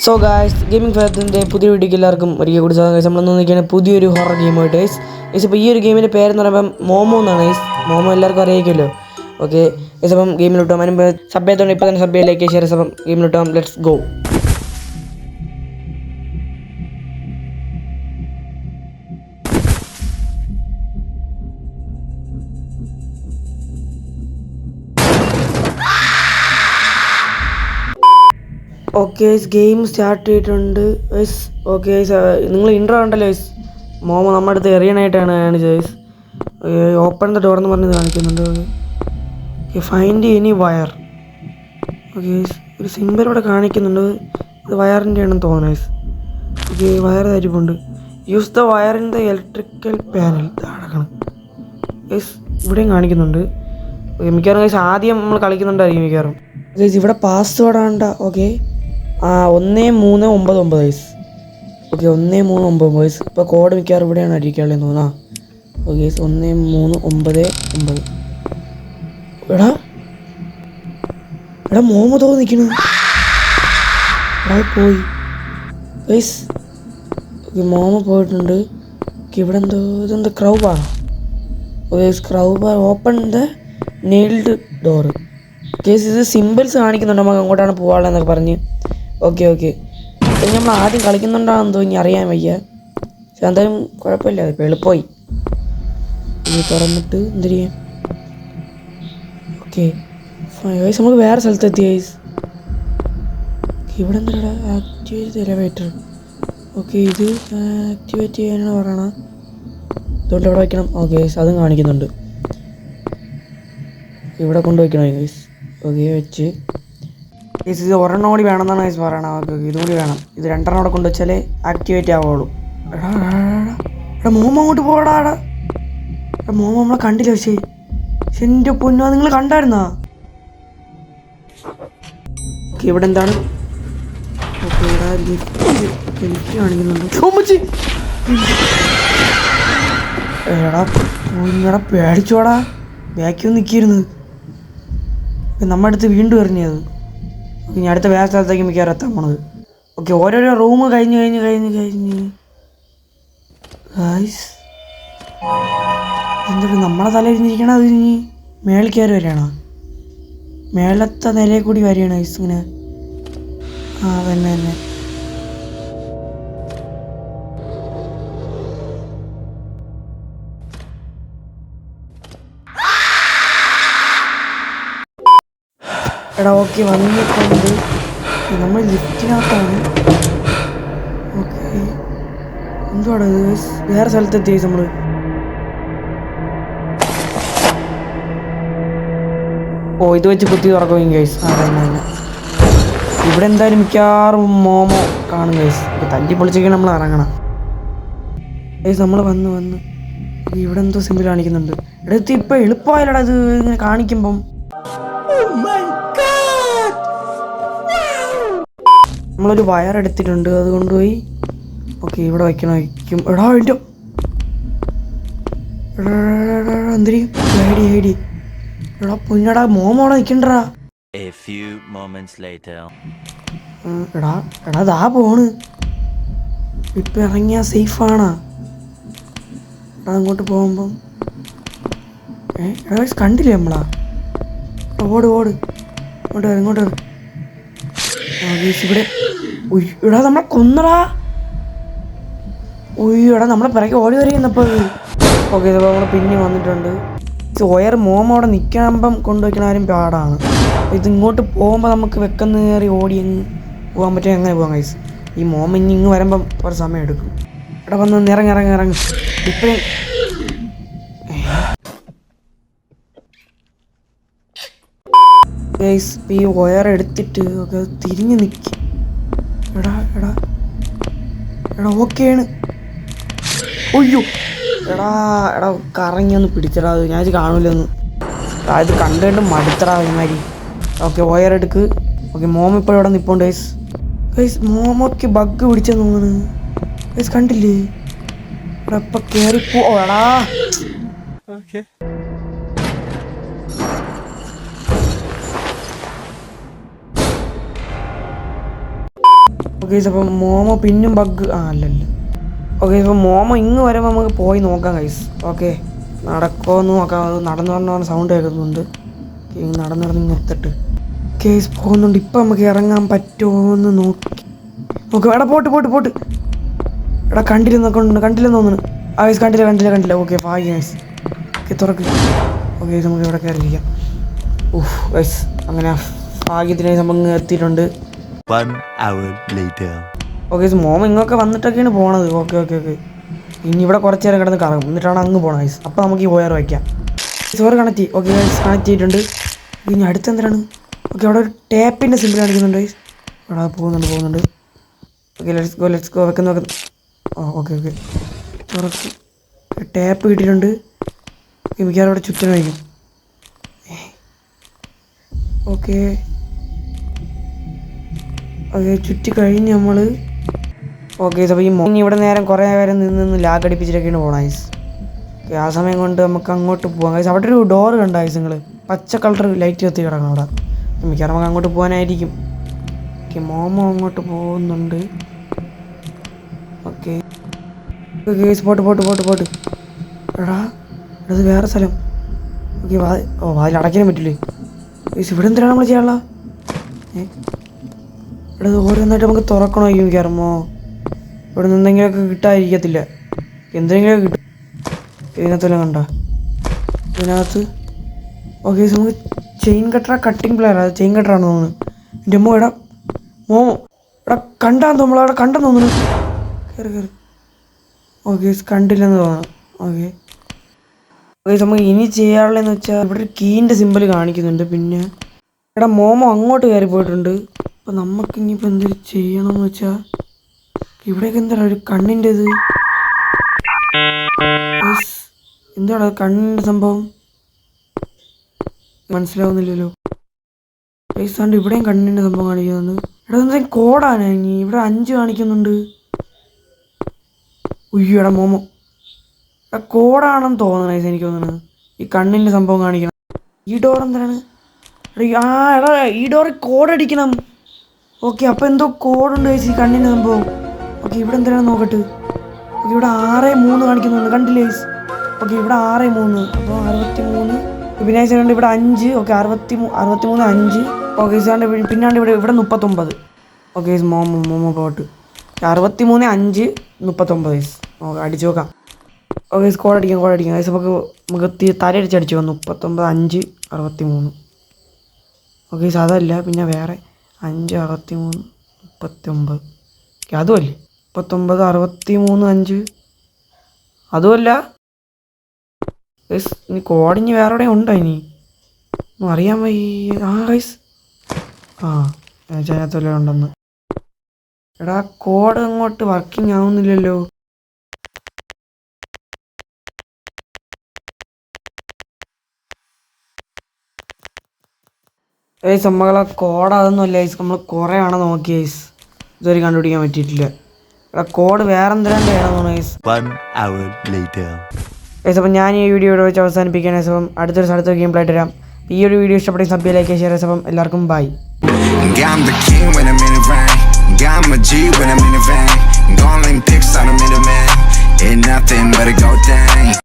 So guys gaming ഫാത്തിൻ്റെ പുതിയ വീഡിയോക്ക് എല്ലാവർക്കും ഒരിക്കൽ കൂടി സ്വാഗതം. നമ്മളൊന്ന് നോക്കിയാണ് പുതിയൊരു ഹൊറർ ഗെയിമായിട്ട് ഗൈസ്. ഇപ്പോൾ ഈ ഒരു ഗെയിമിൻ്റെ പേരെന്ന് പറയുമ്പോൾ മോമോ എന്നാണ് ഗൈസ്. മോമോ എല്ലാവർക്കും അറിയിക്കുമല്ലോ. ഓക്കെ ഗൈസ്, അപ്പം ഗെയിമിലിട്ടോ അതിന് സബ് ചെയ്തോണ്ട് ഇപ്പോൾ തന്നെ സബ് ലൈക്ക് ഷെയർ. അപ്പം ഗെയിമിലിട്ടോ let's go. Okay game start ചെയ്തിട്ടുണ്ട് ഗൈസ്. ഓക്കെ നിങ്ങൾ ഇൻട്രോ ഉണ്ടല്ലോ ഗൈസ്. മോമോ നമ്മുടെ അടുത്ത് എറിയാനായിട്ടാണ് ഗൈസ്. ഓപ്പൺ ദ ഡോർ എന്ന് പറഞ്ഞ് കാണിക്കുന്നുണ്ട്. Okay find any wire. Okay ഒരു സിമ്പിൾ ഇവിടെ കാണിക്കുന്നുണ്ട്. ഇത് വയറിൻ്റെ ആണെന്ന് തോന്നുന്നു ഗൈസ്. ഓക്കെ വയർ തരിപ്പുണ്ട്. Use the wire in the electrical panel. നടക്കണം ഗൈസ്. ഇവിടെയും കാണിക്കുന്നുണ്ട്. മിക്കവാറും ഗൈസ് ആദ്യം നമ്മൾ കളിക്കുന്നുണ്ടായിരിക്കും മിക്കവാറും ഗൈസ്. ഇവിടെ പാസ്വേഡ് ആണ്. ഓക്കെ 1399 വയസ്സ്. ഓക്കെ 1399 വയസ്സ്. ഇപ്പോൾ കോഡ് മിക്കവാറും ഇവിടെയാണ് അടിക്കാനുള്ളതെന്ന് തോന്നാ. ഓക്കെ 1399. എടാ എടാ മോമോ തോന്നി നിൽക്കണു. എടാ പോയി വയസ്. ഓക്കെ മോമോ പോയിട്ടുണ്ട്. ഓക്കെ ഇവിടെ എന്തോ ഇതെന്താ crow bar. Okay crow bar open the nailed door. Case ഇത് സിമ്പിൾസ് കാണിക്കുന്നുണ്ട് നമുക്ക് അങ്ങോട്ടാണ് പോകാനുള്ളതെന്നൊക്കെ പറഞ്ഞ്. ഓക്കെ ഇത് നമ്മൾ ആദ്യം കളിക്കുന്നുണ്ടാണെന്ന് തോന്നി, അറിയാൻ വയ്യ. പക്ഷെ എന്തായാലും കുഴപ്പമില്ല, ഇപ്പോൾ എളുപ്പമായി. ഇനി തുറന്നിട്ട് എന്ത് ചെയ്യാം. ഓക്കെ ഗൈസ് നമുക്ക് വേറെ സ്ഥലത്തെത്തി ഗൈസ്. ഇവിടെ എന്താ ആക്ടിവേറ്റ് എലവേറ്റർ. ഓക്കെ ഇത് ആക്ടിവേറ്റ് ചെയ്യാനാണ് പറയണത്. ഇതുകൊണ്ട് ഇവിടെ വയ്ക്കണം. ഓക്കെ ഗൈസ് അതും കാണിക്കുന്നുണ്ട്. ഇവിടെ കൊണ്ടുവയ്ക്കണം ഗൈസ്. ഓക്കെ വെച്ച് ഗൈസ് ഇത് ഒരെണ്ണം കൂടി വേണമെന്നാണ് ഗൈസ് പറയണത്. ഓക്കെ ഇതുകൂടി വേണം. ഇത് രണ്ടെണ്ണം കൂടെ കൊണ്ടുവച്ചാലേ ആക്ടിവേറ്റ് ആവുള്ളൂ. എടാ മോമോ അങ്ങോട്ട് പോടാ. എടാ മോമോ നമ്മളെ കണ്ടില്ല. പക്ഷേ എൻ്റെ പൊന്നോ നിങ്ങൾ കണ്ടായിരുന്നാ? ഓക്കെ ഇവിടെ എന്താണ്? ഓക്കെ ഇവിടെ ലിഫ്റ്റ് കാണിക്കുന്നുണ്ട്. എടാ പേടിച്ചോടാ. ബാക്കി ഒന്ന് നിൽക്കിയിരുന്നു. നമ്മുടെ അടുത്ത് വീണ്ടും എറിഞ്ഞത്. ഇനി അടുത്ത വേറെ സ്ഥലത്തേക്ക് മിക്കവാറും എത്താൻ പോണത്. ഓക്കെ ഓരോരോ റൂം കഴിഞ്ഞ് ഗൈസ് എന്താ നമ്മളെ തലയിരിഞ്ഞിരിക്കണം. അത് ഇനി മേളിൽ കയറി വരികയാണോ? മേളത്തെ നിലയിൽ കൂടി വരികയാണ് ഗൈസ് ഇങ്ങനെ. തന്നെ എടാ ഓക്കെ വന്നിട്ടുണ്ട്. നമ്മൾ ലിഫ്റ്റിനകത്താണ്. ഓക്കെ എന്തുവാണ് വേറെ സ്ഥലത്തെത്തി നമ്മൾ. ഇത് വെച്ച് കുത്തി തുറക്കും ഗൈസ്. തന്നെ ഇവിടെ എന്തായാലും മിക്കവാറും മോമോ കാണും ഗൈസ്. തല്ലി പൊളിച്ചേക്കാൻ നമ്മൾ ഇറങ്ങണം ഗൈസ്. നമ്മൾ വന്ന് ഇവിടെ എന്തോ സിമ്പിൾ കാണിക്കുന്നുണ്ട്. എടുത്ത് ഇപ്പം എളുപ്പമായില്ലടാ ഇത് ഇങ്ങനെ കാണിക്കുമ്പം. നമ്മളൊരു വയർ എടുത്തിട്ടുണ്ട്, അത് കൊണ്ടുപോയി ഓക്കെ ഇവിടെ വയ്ക്കും. എടാ എൻ്റെ എന്തിരി ഐഡി. എടാ പൊന്നടാ മോമോടെ നിൽക്കണ്ടടാ. എടാ ദാ പോണ്. ഇപ്പം ഇറങ്ങിയാ സേഫാണാ? എടാ അങ്ങോട്ട് പോകുമ്പം എടാ കണ്ടില്ലേ നമ്മളാ? ഓട് ഇങ്ങോട്ട് ഇവിടെ. എടാ നമ്മളെ കൊന്നടാ. എടാ നമ്മളെ പിറകെ ഓടി വരികയെന്നപ്പോൾ. ഓക്കെ ഇതിപ്പോൾ നമ്മൾ പിന്നെ വന്നിട്ടുണ്ട്. വയർ മോമ അവിടെ നിൽക്കുമ്പം കൊണ്ടുവയ്ക്കണ കാര്യം പാടാണ്. ഇത് ഇങ്ങോട്ട് പോകുമ്പോൾ നമുക്ക് വെക്കുന്ന കയറി ഓടി അങ്ങ് പോകാൻ പറ്റും. എങ്ങനെ പോകാം ഗൈസ്? ഈ മോമ ഇനി ഇങ്ങ് വരുമ്പം കുറച്ച് സമയം എടുക്കും. ഇവിടെ വന്ന് ഇറങ്ങി ഇപ്പോഴും ഗൈസ് ഈ വയർ എടുത്തിട്ട് ഒക്കെ തിരിഞ്ഞ് നിൽക്കും. എടാ ഓക്കെയാണ്. ഒയ്യോ എടാ കറങ്ങി ഒന്ന് പിടിച്ചടാ. അത് ഞാൻ ഇത് കാണൂലെന്ന്. ഇത് കണ്ടുകൊണ്ട് മടുത്തടാ ഒരുമാതിരി. ഓക്കെ വയർ എടുക്ക്. ഓക്കെ മോമ ഇപ്പോൾ ഇവിടെ നിൽപ്പുണ്ട് ഗൈസ്. മോമൊക്കെ ബഗ് പിടിച്ചെന്ന് തോന്നുന്നു ഗൈസ്. കണ്ടില്ലേ? എടാ ഇപ്പം കയറിപ്പോ. എടാ ഓക്കെ ഓക്കെ അപ്പം മോമോ പിന്നും ബഗ് അല്ലല്ല. ഓക്കെ ഇപ്പം മോമോ ഇങ്ങ് വരുമ്പോൾ നമുക്ക് പോയി നോക്കാം ഗൈസ്. ഓക്കെ നടക്കുമോയെന്ന് നോക്കാം. അത് നടന്ന് സൗണ്ട് കേൾക്കുന്നുണ്ട്. നടന്ന് നിർത്തിട്ട് കേസ് പോകുന്നുണ്ട്. ഇപ്പം നമുക്ക് ഇറങ്ങാൻ പറ്റുമോ എന്ന് നോക്കി നോക്കാം. എടാ പോട്ട് എടാ കണ്ടില്ലെന്ന് തോന്നുന്നു. ആ ഗൈസ് കണ്ടില്ല. ഓക്കെ ഭാഗ്യം ഗൈസ്. ഓക്കെ തുറക്ക്. ഓക്കെ നമുക്ക് ഇവിടെ കയറിയിരിക്കാം. ഗൈസ് അങ്ങനെ ഭാഗ്യത്തിന് നമുക്ക് എത്തിയിട്ടുണ്ട്. ഓക്കെ മോമോ ഇങ്ങൊക്കെ വന്നിട്ടൊക്കെയാണ് പോണത്. ഓക്കെ ഇനി ഇവിടെ കുറച്ച് നേരം കിടന്ന് കറങ്ങും, എന്നിട്ടാണ് അങ്ങ് പോകണം ഗൈസ്. അപ്പോൾ നമുക്ക് ഈ പോയാറ് വയ്ക്കാം. ചോറ് കണക്ട്. ഓക്കെ ഗൈസ് കണക്ട് ചെയ്തിട്ടുണ്ട്. ഇനി അടുത്ത് എന്തിനാണ്? ഓക്കെ അവിടെ ഒരു ടാപ്പിൻ്റെ സിമ്പിൾ കാണിക്കുന്നുണ്ട് ഗൈസ്. അവിടെ പോകുന്നുണ്ട്. ഓക്കെ ലെറ്റ്സ് ഗോ വെക്കുന്നു. ഓക്കെ തുറക്ക്. ടാപ്പ് കിട്ടിയിട്ടുണ്ട്. മിക്കവാറും അവിടെ ചുറ്റിനും വയ്ക്കും. ഓക്കെ ചുറ്റി കഴിഞ്ഞ് നമ്മൾ ഓക്കെ അപ്പോൾ ഈ മോനി ഇവിടെ നേരം കുറേ നേരം നിന്ന് ലാഗ് അടിപ്പിച്ചിട്ടൊക്കെയാണ് പോകണം ഗൈസ്. ആ സമയം കൊണ്ട് നമുക്ക് അങ്ങോട്ട് പോകാം ഗൈസ്. അവിടെ ഒരു ഡോറ് കണ്ട ഗൈസ് നിങ്ങൾ, പച്ച കളർ ലൈറ്റ് കത്തി കിടക്കണം അവിടെ. മിക്കവാറും നമുക്ക് അങ്ങോട്ട് പോകാനായിരിക്കും. ഓക്കെ മോമോ അങ്ങോട്ട് പോകുന്നുണ്ട്. ഓക്കെ ഗൈസ് പോട്ട് എടാ ഇത് വേറെ സ്ഥലം. ഓക്കെ വാതിൽ അടയ്ക്കാനും പറ്റില്ലേ ഗൈസ്? ഇവിടെ എന്തിനാണ് നമ്മൾ ചെയ്യാനുള്ള? ഇവിടെ ഓരോന്നായിട്ട് നമുക്ക് തുറക്കണോ? മിക്കവാറുമോ ഇവിടെ നിന്ന് എന്തെങ്കിലുമൊക്കെ കിട്ടാതിരിക്കത്തില്ല. എന്തെങ്കിലുമൊക്കെ കിട്ടും ഇതിനകത്തെല്ലാം കണ്ട ഇതിനകത്ത്. ഓക്കെ നമുക്ക് ചെയിൻ കട്ടിങ് പ്ലെയർ. അത് ചെയിൻ കട്ടറാണെന്ന് തോന്നുന്നു. എൻ്റെ മോമോ എടാ കണ്ടാന്ന് നമ്മളവിടെ കണ്ടെന്ന് തോന്നുന്നു. കയറി ഓക്കെ കണ്ടില്ലെന്ന് തോന്നുന്നു. ഓക്കെ നമുക്ക് ഇനി ചെയ്യാനുള്ളതെന്ന് വെച്ചാൽ ഇവിടെ ഒരു കീൻ്റെ സിമ്പിൾ കാണിക്കുന്നുണ്ട്. പിന്നെ എടാ മോമോ അങ്ങോട്ട് കയറി പോയിട്ടുണ്ട്. അപ്പോൾ നമുക്കിനിയിപ്പോൾ എന്തെങ്കിലും ചെയ്യണമെന്ന് വെച്ചാൽ ഇവിടേക്ക് എന്താണ് ഒരു കണ്ണിൻ്റെ ഇത് എന്താണ് കണ്ണിൻ്റെ സംഭവം മനസ്സിലാവുന്നില്ലല്ലോ പൈസാണ്ട്. ഇവിടെയും കണ്ണിൻ്റെ സംഭവം കാണിക്കുന്നുണ്ട്. ഇവിടെ എന്തെങ്കിലും കോഡാണ്. ഇനി ഇവിടെ 5 കാണിക്കുന്നുണ്ട്. ഉയ്യടാ മോമോ കോഡാണെന്ന് തോന്നണ എനിക്ക് തോന്നുന്നത്. ഈ കണ്ണിൻ്റെ സംഭവം കാണിക്കണം. ഈ ഡോർ എന്താണ്? എടാ ഈ ഡോറിൽ കോഡ് അടിക്കണം. ഓക്കെ അപ്പോൾ എന്തോ കോഡുണ്ട് ഈ കണ്ണിൻ്റെ സംഭവം. ഓക്കെ ഇവിടെ എന്തിനാണ് നോക്കട്ടെ. ഓക്കെ ഇവിടെ 6-3 കാണിക്കുന്നുണ്ട്. കണ്ടില്ലേ? ഓക്കെ ഇവിടെ 6-3 അപ്പോൾ 63. പിന്നെ കണ്ട് ഇവിടെ 5. ഓക്കെ 63 5. ഓക്കെ സാറിൻ്റെ പിന്നാണ്ട് ഇവിടെ 39. Okay momo pot 63 5 39. ഓക്കെ അടിച്ചു നോക്കാം. ഓക്കെ കോഡ് അടിക്കാം ഗൈസ്. നമുക്ക് തലയടിച്ചടിച്ചു വന്നു 39 5 63. ഓക്കെ അതല്ല പിന്നെ വേറെ 5 63 39. ഓക്കെ അതുമല്ലേ 39 63 5 അതുമല്ല ഗൈസ്. ഇനി കോഡിഞ്ഞ് വേറെ എവിടെ ഉണ്ടോ? ഇനി ഒന്നും അറിയാൻ വയ്യ. ഗൈസ് അതിനകത്ത് ഉണ്ടെന്ന്. എടാ കോഡ് അങ്ങോട്ട് വർക്കിംഗ് ആവുന്നില്ലല്ലോ. ഗൈസ് നമ്മളെ കോഡ് അതൊന്നുമല്ല ഗൈസ്. നമ്മൾ കുറേ ആണ് നോക്കി ഗൈസ്, ഇതുവരെ കണ്ടുപിടിക്കാൻ പറ്റിയിട്ടില്ല. എടാ കോഡ് വേറെ എന്തിനാണ്ട് വേണമെന്ന് ഗൈസ്. ഗൈസ് അപ്പം ഞാൻ ഈ വീഡിയോ ഇവിടെ വെച്ച് അവസാനിപ്പിക്കുകയാണ്. അപ്പം അടുത്ത ഗെയിം പ്ലേ ആയിട്ട് വരാം. ഈ ഒരു വീഡിയോ ഇഷ്ടപ്പെട്ടെങ്കിൽ സബ് ലൈക്ക് ഷെയർ. അപ്പം എല്ലാവർക്കും by. Got my G when I'm in the van. Gone pics on a middleman. Ain't nothing but a go down.